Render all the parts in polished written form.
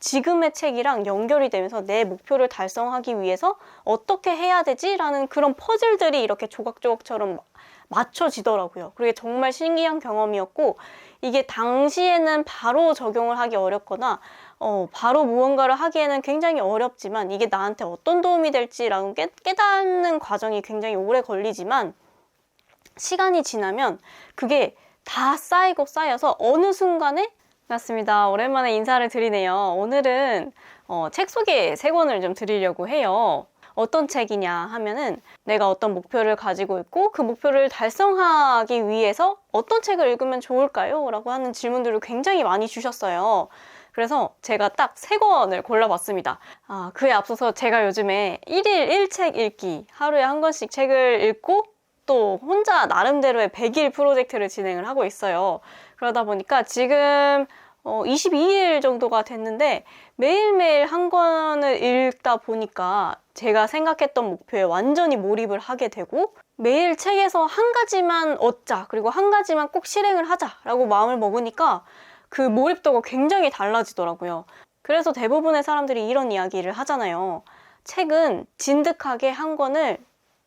지금의 책이랑 연결이 되면서 내 목표를 달성하기 위해서 어떻게 해야 되지? 라는 그런 퍼즐들이 이렇게 조각조각처럼 맞춰지더라고요. 그게 정말 신기한 경험이었고, 이게 당시에는 바로 적용을 하기 어렵거나 바로 무언가를 하기에는 굉장히 어렵지만, 이게 나한테 어떤 도움이 될지라는 깨닫는 과정이 굉장히 오래 걸리지만, 시간이 지나면 그게 다 쌓이고 쌓여서 어느 순간에 맞습니다. 오랜만에 인사를 드리네요. 오늘은 책 소개 3권을 좀 드리려고 해요. 어떤 책이냐 하면은, 내가 어떤 목표를 가지고 있고 그 목표를 달성하기 위해서 어떤 책을 읽으면 좋을까요? 라고 하는 질문들을 굉장히 많이 주셨어요. 그래서 제가 딱 3권을 골라봤습니다. 그에 앞서서 제가 요즘에 1일 1책 읽기, 하루에 한 권씩 책을 읽고 또 혼자 나름대로의 100일 프로젝트를 진행을 하고 있어요. 그러다 보니까 지금 22일 정도가 됐는데, 매일매일 한 권을 읽다 보니까 제가 생각했던 목표에 완전히 몰입을 하게 되고, 매일 책에서 한 가지만 얻자, 그리고 한 가지만 꼭 실행을 하자라고 마음을 먹으니까 그 몰입도가 굉장히 달라지더라고요. 그래서 대부분의 사람들이 이런 이야기를 하잖아요. 책은 진득하게 한 권을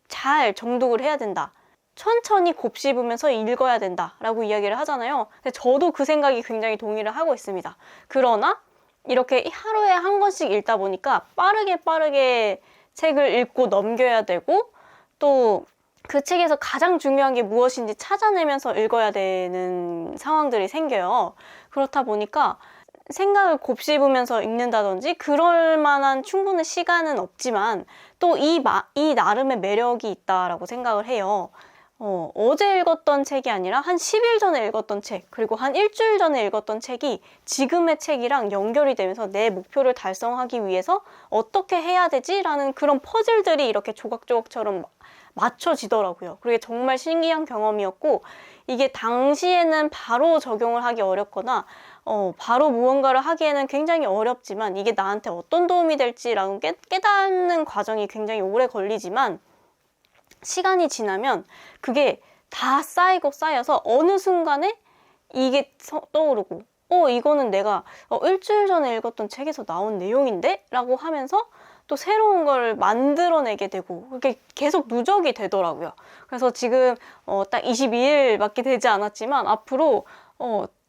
잘 정독을 해야 된다. 천천히 곱씹으면서 읽어야 된다 라고 이야기를 하잖아요. 근데 저도 그 생각이 굉장히 동의를 하고 있습니다. 그러나 이렇게 하루에 한 권씩 읽다 보니까 빠르게 책을 읽고 넘겨야 되고, 또 그 책에서 가장 중요한 게 무엇인지 찾아내면서 읽어야 되는 상황들이 생겨요. 그렇다 보니까 생각을 곱씹으면서 읽는다든지 그럴 만한 충분한 시간은 없지만, 또 이 나름의 매력이 있다라고 생각을 해요. 어제 읽었던 책이 아니라 한 10일 전에 읽었던 책, 그리고 한 일주일 전에 읽었던 책이 지금의 책이랑 연결이 되면서 내 목표를 달성하기 위해서 어떻게 해야 되지? 라는 그런 퍼즐들이 이렇게 조각조각처럼 맞춰지더라고요. 그게 정말 신기한 경험이었고, 이게 당시에는 바로 적용을 하기 어렵거나 바로 무언가를 하기에는 굉장히 어렵지만, 이게 나한테 어떤 도움이 될지라는 깨닫는 과정이 굉장히 오래 걸리지만, 시간이 지나면 그게 다 쌓이고 쌓여서 어느 순간에 이게 떠오르고, 이거는 내가 일주일 전에 읽었던 책에서 나온 내용인데? 라고 하면서 또 새로운 걸 만들어내게 되고, 그게 계속 누적이 되더라고요. 그래서 지금 딱 22일밖에 되지 않았지만, 앞으로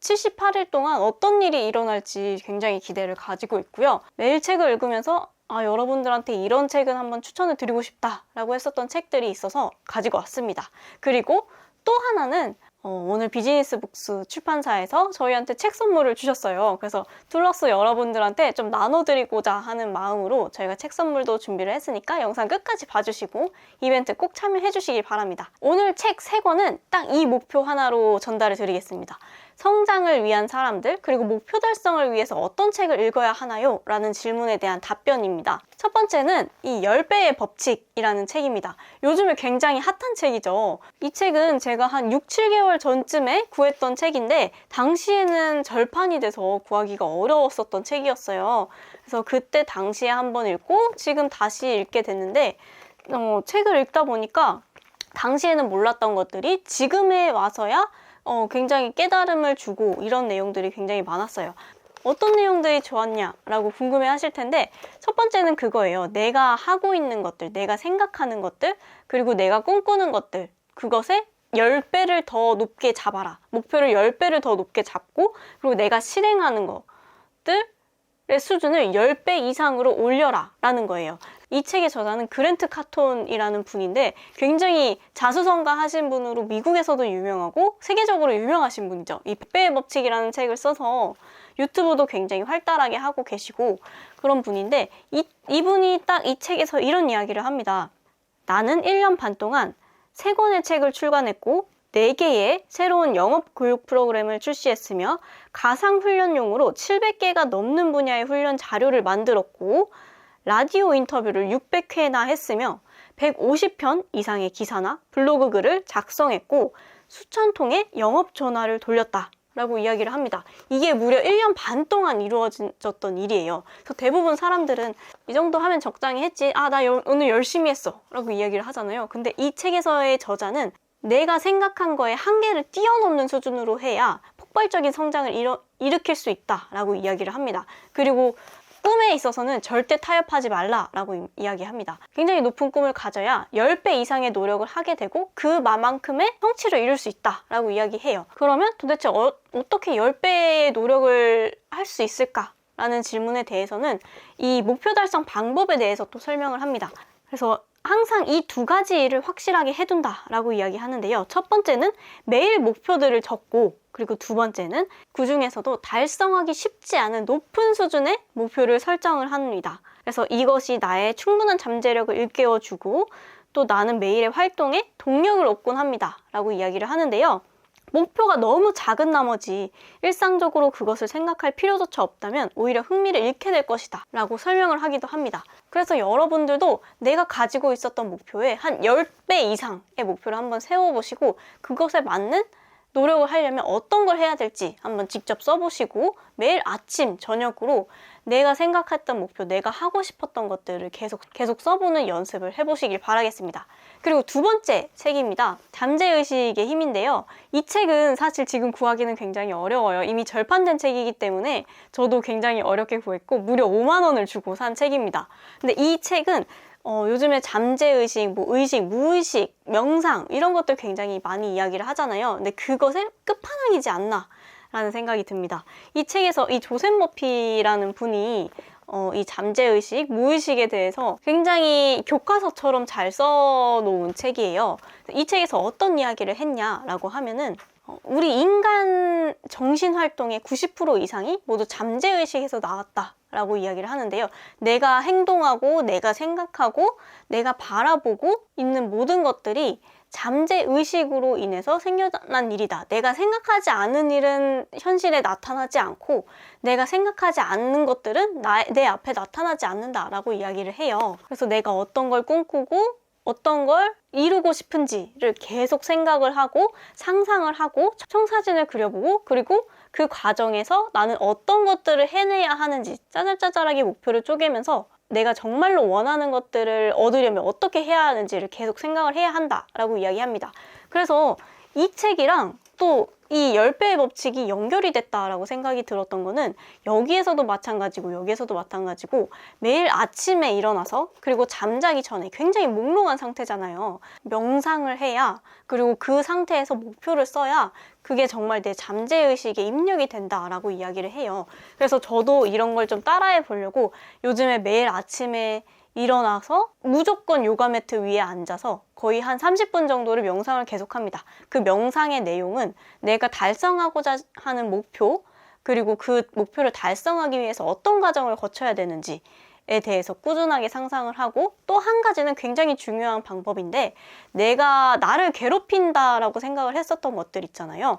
78일 동안 어떤 일이 일어날지 굉장히 기대를 가지고 있고요. 매일 책을 읽으면서 여러분들한테 이런 책은 한번 추천을 드리고 싶다 라고 했었던 책들이 있어서 가지고 왔습니다. 그리고 또 하나는 오늘 비즈니스북스 출판사에서 저희한테 책 선물을 주셨어요. 그래서 툴럭스 여러분들한테 좀 나눠드리고자 하는 마음으로 저희가 책 선물도 준비를 했으니까 영상 끝까지 봐주시고 이벤트 꼭 참여해 주시길 바랍니다. 오늘 책 3권은 딱 이 목표 하나로 전달을 드리겠습니다. 성장을 위한 사람들, 그리고 목표 달성을 위해서 어떤 책을 읽어야 하나요? 라는 질문에 대한 답변입니다. 첫 번째는 이 10배의 법칙이라는 책입니다. 요즘에 굉장히 핫한 책이죠. 이 책은 제가 한 6, 7개월 전쯤에 구했던 책인데, 당시에는 절판이 돼서 구하기가 어려웠었던 책이었어요. 그래서 그때 당시에 한번 읽고 지금 다시 읽게 됐는데, 책을 읽다 보니까 당시에는 몰랐던 것들이 지금에 와서야 굉장히 깨달음을 주고, 이런 내용들이 굉장히 많았어요. 어떤 내용들이 좋았냐라고 궁금해 하실 텐데, 첫 번째는 그거예요. 내가 하고 있는 것들, 내가 생각하는 것들, 그리고 내가 꿈꾸는 것들, 그것에 10배를 더 높게 잡아라. 목표를 10배를 더 높게 잡고, 그리고 내가 실행하는 것들의 수준을 10배 이상으로 올려라 라는 거예요. 이 책의 저자는 그랜트 카톤이라는 분인데, 굉장히 자수성가하신 분으로 미국에서도 유명하고 세계적으로 유명하신 분이죠. 이 100배의 법칙이라는 책을 써서 유튜브도 굉장히 활달하게 하고 계시고 그런 분인데, 이분이 딱 이 책에서 이런 이야기를 합니다. 나는 1년 반 동안 3권의 책을 출간했고 4개의 새로운 영업 교육 프로그램을 출시했으며 가상훈련용으로 700개가 넘는 분야의 훈련 자료를 만들었고, 라디오 인터뷰를 600회나 했으며 150편 이상의 기사나 블로그 글을 작성했고 수천 통의 영업 전화를 돌렸다 라고 이야기를 합니다. 이게 무려 1년 반 동안 이루어졌던 일이에요. 그래서 대부분 사람들은 이 정도 하면 적당히 했지, 나 오늘 열심히 했어 라고 이야기를 하잖아요. 근데 이 책에서의 저자는 내가 생각한 거에 한계를 뛰어넘는 수준으로 해야 폭발적인 성장을 일으킬 수 있다라고 이야기를 합니다. 그리고 꿈에 있어서는 절대 타협하지 말라라고 이야기합니다. 굉장히 높은 꿈을 가져야 10배 이상의 노력을 하게 되고 그만큼의 성취를 이룰 수 있다라고 이야기해요. 그러면 도대체 어떻게 10배의 노력을 할 수 있을까? 라는 질문에 대해서는 이 목표 달성 방법에 대해서 또 설명을 합니다. 그래서 항상 이 두 가지 일을 확실하게 해둔다라고 이야기하는데요. 첫 번째는 매일 목표들을 적고, 그리고 두 번째는 그 중에서도 달성하기 쉽지 않은 높은 수준의 목표를 설정을 합니다. 그래서 이것이 나의 충분한 잠재력을 일깨워주고 또 나는 매일의 활동에 동력을 얻곤 합니다 라고 이야기를 하는데요. 목표가 너무 작은 나머지 일상적으로 그것을 생각할 필요조차 없다면 오히려 흥미를 잃게 될 것이다 라고 설명을 하기도 합니다. 그래서 여러분들도 내가 가지고 있었던 목표에 한 10배 이상의 목표를 한번 세워보시고 그것에 맞는 노력을 하려면 어떤 걸 해야 될지 한번 직접 써보시고 매일 아침, 저녁으로 내가 생각했던 목표, 내가 하고 싶었던 것들을 계속 써보는 연습을 해보시길 바라겠습니다. 그리고 두 번째 책입니다. 잠재의식의 힘인데요. 이 책은 사실 지금 구하기는 굉장히 어려워요. 이미 절판된 책이기 때문에 저도 굉장히 어렵게 구했고 무려 5만 원을 주고 산 책입니다. 근데 이 책은 요즘에 잠재의식, 의식, 무의식, 명상 이런 것들 굉장히 많이 이야기를 하잖아요. 근데 그것의 끝판왕이지 않나 라는 생각이 듭니다. 이 책에서 이 조셉 머피라는 분이 이 잠재의식, 무의식에 대해서 굉장히 교과서처럼 잘 써놓은 책이에요. 이 책에서 어떤 이야기를 했냐라고 하면은 우리 인간 정신활동의 90% 이상이 모두 잠재의식에서 나왔다라고 이야기를 하는데요. 내가 행동하고 내가 생각하고 내가 바라보고 있는 모든 것들이 잠재의식으로 인해서 생겨난 일이다. 내가 생각하지 않은 일은 현실에 나타나지 않고 내가 생각하지 않는 것들은 내 앞에 나타나지 않는다라고 이야기를 해요. 그래서 내가 어떤 걸 꿈꾸고 어떤 걸 이루고 싶은지를 계속 생각을 하고 상상을 하고 청사진을 그려보고 그리고 그 과정에서 나는 어떤 것들을 해내야 하는지 짜잘짜잘하게 목표를 쪼개면서 내가 정말로 원하는 것들을 얻으려면 어떻게 해야 하는지를 계속 생각을 해야 한다라고 이야기합니다. 그래서 이 책이랑 또 이 10배의 법칙이 연결이 됐다라고 생각이 들었던 거는 여기에서도 마찬가지고 여기에서도 마찬가지고 매일 아침에 일어나서 그리고 잠자기 전에 굉장히 몽롱한 상태잖아요. 명상을 해야 그리고 그 상태에서 목표를 써야 그게 정말 내 잠재의식에 입력이 된다라고 이야기를 해요. 그래서 저도 이런 걸 좀 따라해 보려고 요즘에 매일 아침에 일어나서 무조건 요가 매트 위에 앉아서 거의 한 30분 정도를 명상을 계속합니다. 그 명상의 내용은 내가 달성하고자 하는 목표 그리고 그 목표를 달성하기 위해서 어떤 과정을 거쳐야 되는지에 대해서 꾸준하게 상상을 하고 또 한 가지는 굉장히 중요한 방법인데 내가 나를 괴롭힌다라고 생각을 했었던 것들 있잖아요.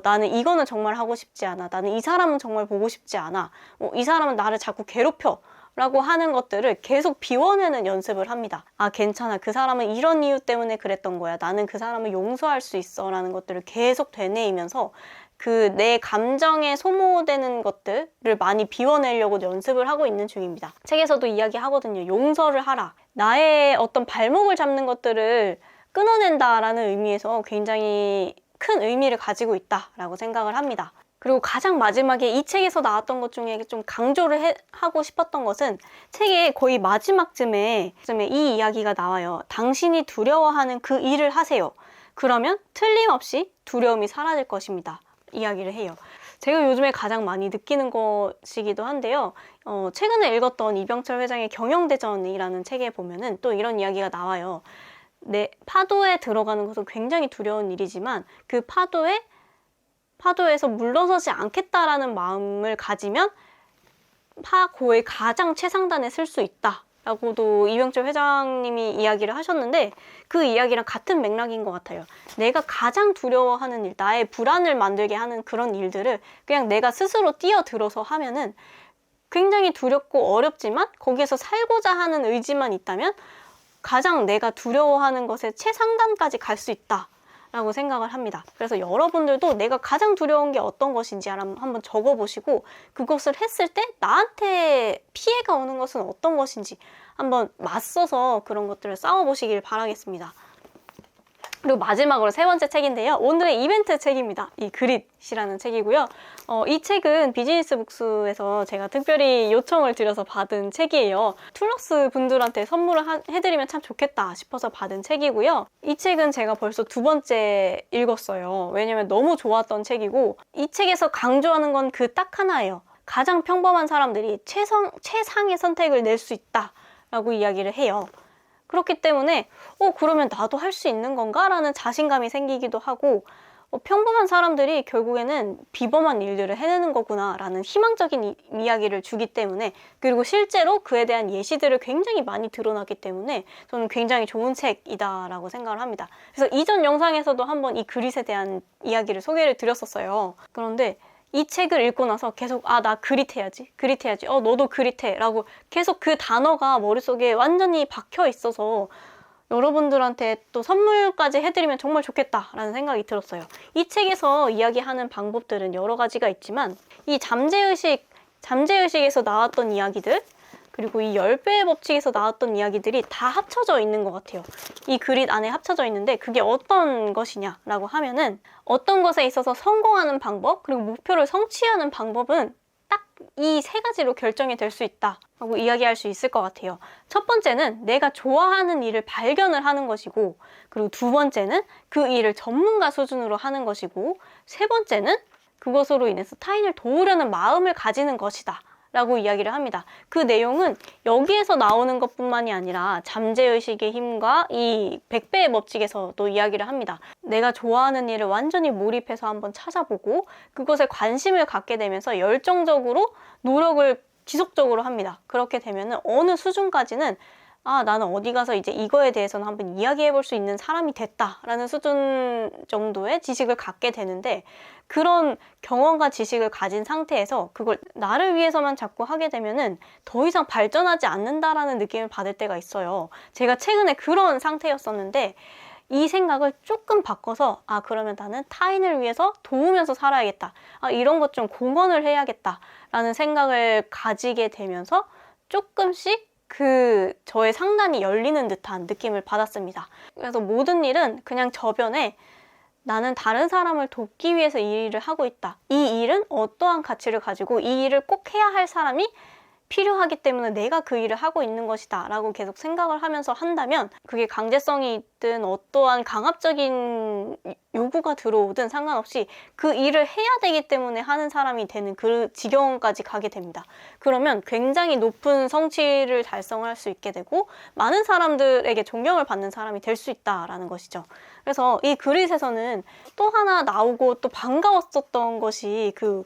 나는 이거는 정말 하고 싶지 않아. 나는 이 사람은 정말 보고 싶지 않아. 이 사람은 나를 자꾸 괴롭혀. 라고 하는 것들을 계속 비워내는 연습을 합니다. 아, 괜찮아. 그 사람은 이런 이유 때문에 그랬던 거야. 나는 그 사람을 용서할 수 있어. 라는 것들을 계속 되뇌이면서 그 내 감정에 소모되는 것들을 많이 비워내려고 연습을 하고 있는 중입니다. 책에서도 이야기하거든요. 용서를 하라. 나의 어떤 발목을 잡는 것들을 끊어낸다라는 의미에서 굉장히 큰 의미를 가지고 있다라고 생각을 합니다. 그리고 가장 마지막에 이 책에서 나왔던 것 중에 좀 강조를 하고 싶었던 것은 책의 거의 마지막쯤에 이 이야기가 나와요. 당신이 두려워하는 그 일을 하세요. 그러면 틀림없이 두려움이 사라질 것입니다. 이야기를 해요. 제가 요즘에 가장 많이 느끼는 것이기도 한데요. 최근에 읽었던 이병철 회장의 경영대전이라는 책에 보면은 또 이런 이야기가 나와요. 파도에 들어가는 것은 굉장히 두려운 일이지만 그 파도에서 물러서지 않겠다라는 마음을 가지면 파고의 가장 최상단에 쓸 수 있다 라고도 이병철 회장님이 이야기를 하셨는데 그 이야기랑 같은 맥락인 것 같아요. 내가 가장 두려워하는 일, 나의 불안을 만들게 하는 그런 일들을 그냥 내가 스스로 뛰어들어서 하면은 굉장히 두렵고 어렵지만 거기에서 살고자 하는 의지만 있다면 가장 내가 두려워하는 것의 최상단까지 갈 수 있다 라고 생각을 합니다. 그래서 여러분들도 내가 가장 두려운 게 어떤 것인지 한번 적어보시고 그것을 했을 때 나한테 피해가 오는 것은 어떤 것인지 한번 맞서서 그런 것들을 싸워보시길 바라겠습니다. 그리고 마지막으로 세 번째 책인데요. 오늘의 이벤트 책입니다. 이 그릿이라는 책이고요. 이 책은 비즈니스 북스에서 제가 특별히 요청을 드려서 받은 책이에요. 툴러스 분들한테 선물을 해드리면 참 좋겠다 싶어서 받은 책이고요. 이 책은 제가 벌써 두 번째 읽었어요. 왜냐면 너무 좋았던 책이고, 이 책에서 강조하는 건 그 딱 하나예요. 가장 평범한 사람들이 최상의 선택을 낼 수 있다라고 이야기를 해요. 그렇기 때문에 그러면 나도 할 수 있는 건가? 라는 자신감이 생기기도 하고, 평범한 사람들이 결국에는 비범한 일들을 해내는 거구나 라는 희망적인 이야기를 주기 때문에, 그리고 실제로 그에 대한 예시들을 굉장히 많이 드러나기 때문에 저는 굉장히 좋은 책이다 라고 생각을 합니다. 그래서 이전 영상에서도 한번 이 그릿에 대한 이야기를 소개를 드렸었어요. 그런데 이 책을 읽고 나서 계속 나 그릿해야지 너도 그릿해 라고 계속 그 단어가 머릿속에 완전히 박혀 있어서 여러분들한테 또 선물까지 해드리면 정말 좋겠다라는 생각이 들었어요. 이 책에서 이야기하는 방법들은 여러 가지가 있지만, 이 잠재의식에서 나왔던 이야기들, 그리고 이 10배의 법칙에서 나왔던 이야기들이 다 합쳐져 있는 것 같아요. 이 그릿 안에 합쳐져 있는데, 그게 어떤 것이냐라고 하면은, 어떤 것에 있어서 성공하는 방법, 그리고 목표를 성취하는 방법은 딱 이 세 가지로 결정이 될 수 있다라고 이야기할 수 있을 것 같아요. 첫 번째는 내가 좋아하는 일을 발견을 하는 것이고, 그리고 두 번째는 그 일을 전문가 수준으로 하는 것이고, 세 번째는 그것으로 인해서 타인을 도우려는 마음을 가지는 것이다 라고 이야기를 합니다. 그 내용은 여기에서 나오는 것뿐만이 아니라 잠재의식의 힘과 이 100배의 법칙에서도 이야기를 합니다. 내가 좋아하는 일을 완전히 몰입해서 한번 찾아보고 그것에 관심을 갖게 되면서 열정적으로 노력을 지속적으로 합니다. 그렇게 되면 어느 수준까지는 나는 어디 가서 이제 이거에 대해서는 한번 이야기해 볼 수 있는 사람이 됐다라는 수준 정도의 지식을 갖게 되는데, 그런 경험과 지식을 가진 상태에서 그걸 나를 위해서만 자꾸 하게 되면은 더 이상 발전하지 않는다라는 느낌을 받을 때가 있어요. 제가 최근에 그런 상태였었는데, 이 생각을 조금 바꿔서 그러면 나는 타인을 위해서 도우면서 살아야겠다. 이런 것 좀 공헌을 해야겠다라는 생각을 가지게 되면서 조금씩 저의 상단이 열리는 듯한 느낌을 받았습니다. 그래서 모든 일은 그냥 저변에 나는 다른 사람을 돕기 위해서 이 일을 하고 있다. 이 일은 어떠한 가치를 가지고 이 일을 꼭 해야 할 사람이 필요하기 때문에 내가 그 일을 하고 있는 것이다 라고 계속 생각을 하면서 한다면, 그게 강제성이 있든 어떠한 강압적인 요구가 들어오든 상관없이 그 일을 해야 되기 때문에 하는 사람이 되는 그 지경까지 가게 됩니다. 그러면 굉장히 높은 성취를 달성할 수 있게 되고 많은 사람들에게 존경을 받는 사람이 될 수 있다라는 것이죠. 그래서 이 그릿에서는 또 하나 나오고 또 반가웠었던 것이 그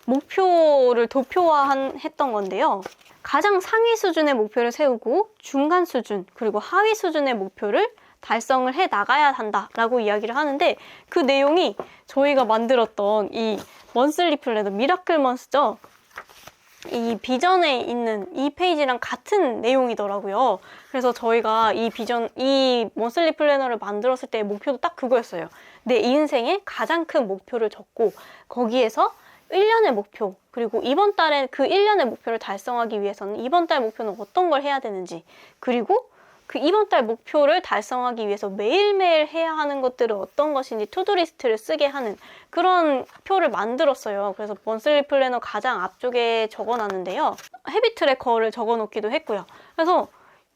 목표를 도표화했던 건데요. 가장 상위 수준의 목표를 세우고 중간 수준 그리고 하위 수준의 목표를 달성을 해 나가야 한다라고 이야기를 하는데, 그 내용이 저희가 만들었던 이 먼슬리 플래너 미라클 먼스죠. 이 비전에 있는 이 페이지랑 같은 내용이더라고요. 그래서 저희가 이 먼슬리 플래너를 만들었을 때의 목표도 딱 그거였어요. 내 인생의 가장 큰 목표를 적고 거기에서 1년의 목표, 그리고 이번 달에 그 1년의 목표를 달성하기 위해서는 이번 달 목표는 어떤 걸 해야 되는지, 그리고 그 이번 달 목표를 달성하기 위해서 매일매일 해야 하는 것들은 어떤 것인지 투두리스트를 쓰게 하는 그런 표를 만들었어요. 그래서 먼슬리 플래너 가장 앞쪽에 적어놨는데요. 헤비 트래커를 적어놓기도 했고요. 그래서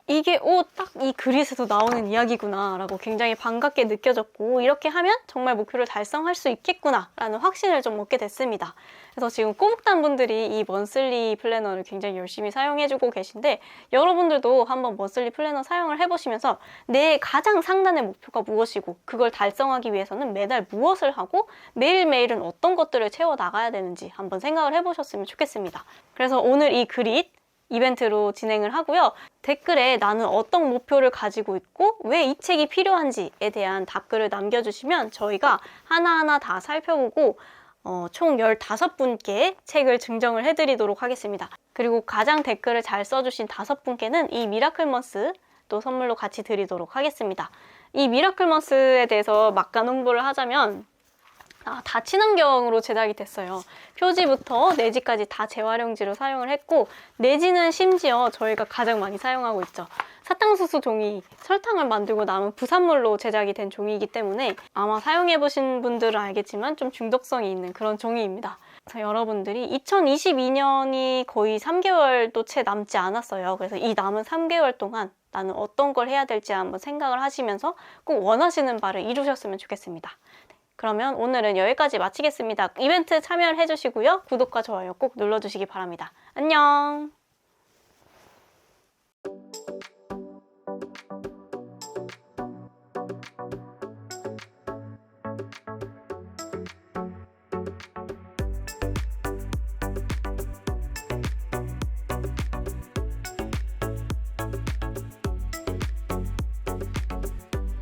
이게 딱 이 그릿에서 나오는 이야기구나 라고 굉장히 반갑게 느껴졌고, 이렇게 하면 정말 목표를 달성할 수 있겠구나 라는 확신을 좀 얻게 됐습니다. 그래서 지금 꼬북단 분들이 이 먼슬리 플래너를 굉장히 열심히 사용해주고 계신데, 여러분들도 한번 먼슬리 플래너 사용을 해보시면서 내 가장 상단의 목표가 무엇이고 그걸 달성하기 위해서는 매달 무엇을 하고 매일매일은 어떤 것들을 채워 나가야 되는지 한번 생각을 해보셨으면 좋겠습니다. 그래서 오늘 이 그릿 이벤트로 진행을 하고요. 댓글에 나는 어떤 목표를 가지고 있고 왜 이 책이 필요한지에 대한 답글을 남겨주시면 저희가 하나하나 다 살펴보고 총 15분께 책을 증정을 해드리도록 하겠습니다. 그리고 가장 댓글을 잘 써주신 5분께는 이 미라클먼스 또 선물로 같이 드리도록 하겠습니다. 이 미라클먼스에 대해서 막간 홍보를 하자면, 다 친환경으로 제작이 됐어요. 표지부터 내지까지 다 재활용지로 사용을 했고, 내지는 심지어 저희가 가장 많이 사용하고 있죠. 사탕수수 종이, 설탕을 만들고 남은 부산물로 제작이 된 종이이기 때문에 아마 사용해보신 분들은 알겠지만 좀 중독성이 있는 그런 종이입니다. 그래서 여러분들이 2022년이 거의 3개월도 채 남지 않았어요. 그래서 이 남은 3개월 동안 나는 어떤 걸 해야 될지 한번 생각을 하시면서 꼭 원하시는 바를 이루셨으면 좋겠습니다. 그러면 오늘은 여기까지 마치겠습니다. 이벤트 참여를 해주시고요. 구독과 좋아요 꼭 눌러주시기 바랍니다. 안녕!